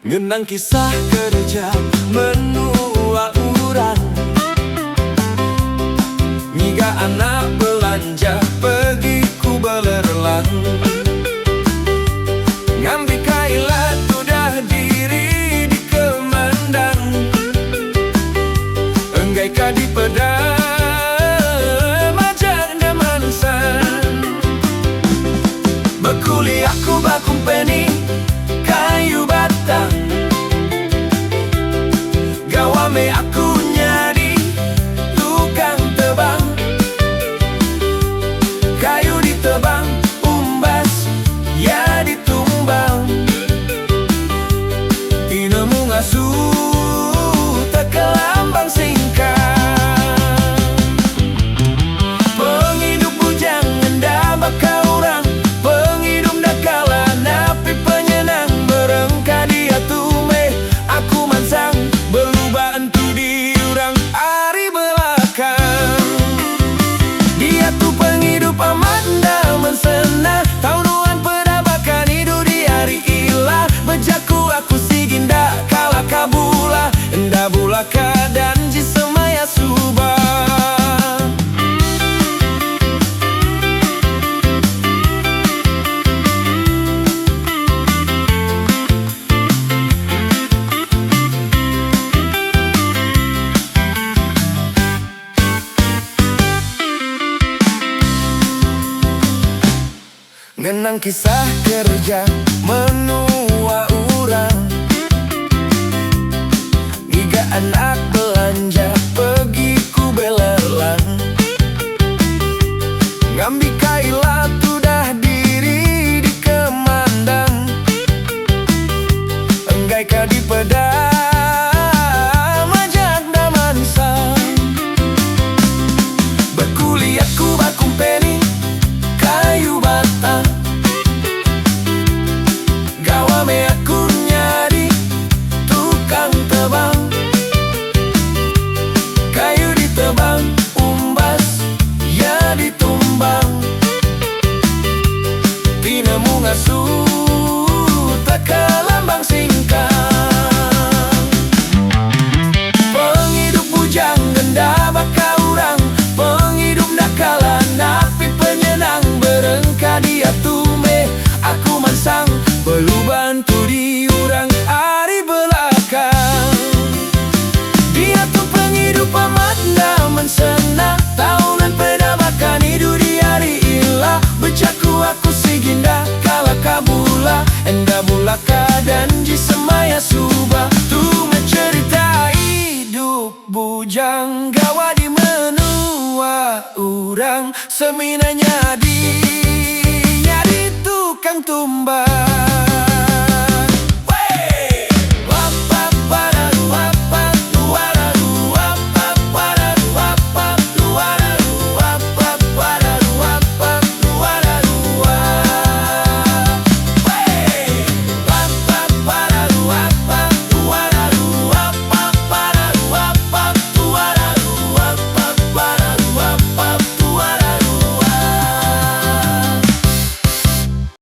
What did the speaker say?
Ngenang kisah kerja menua urang, ngiga anak belanja pergi ku belerlang, ngambil kailat udah diri di kemandang, enggai ka di pedang majak demansan. Berkuliah ku bakumpeni kayu batang, gawame aku nyari tukang tebang, kayu ditebang, umbas ya ditumbang, tinemu ngasuh tekelambang singkang. Penghidup bujang ngendam baka urang, penghidup dakala napi penyenang, berengka dia tume aku mansang, berubah entu di urang hari belakang. Dia tu penghidup amat daman senang, tahunuan pedabakan hidup di hari ilah, bejaku aku si ginda kala kabula, enda bulaka dan jisemaya subah. Ngenang kisah kerja menua urang, ngiga anak belanja pergi ku belerlang, ngambil kailat udah diri di kemandang, enggai ka di pedang majak damansang. Berkuliah ku bakumpeni kayu batang, gawame aku nyari tukang tebang, kayu ditebang, umbas ya ditumbang, tinemu ngasuh tekelambang singkang. Penghidup bujang genda baka urang, penghidup nakala napi penyenang, berengka dia tume aku mansang, beluban tu di urang hari belakang. Dia tu penghidup amat daman senang, tahunan pedabakan hidup di hari ilah, bejaku aku si ginda kala kabula, enda bulaka dan jisemaya subah. Tu mencerita hidup bujang gawa di menua urang, seminanya di nyari tukang tumbang.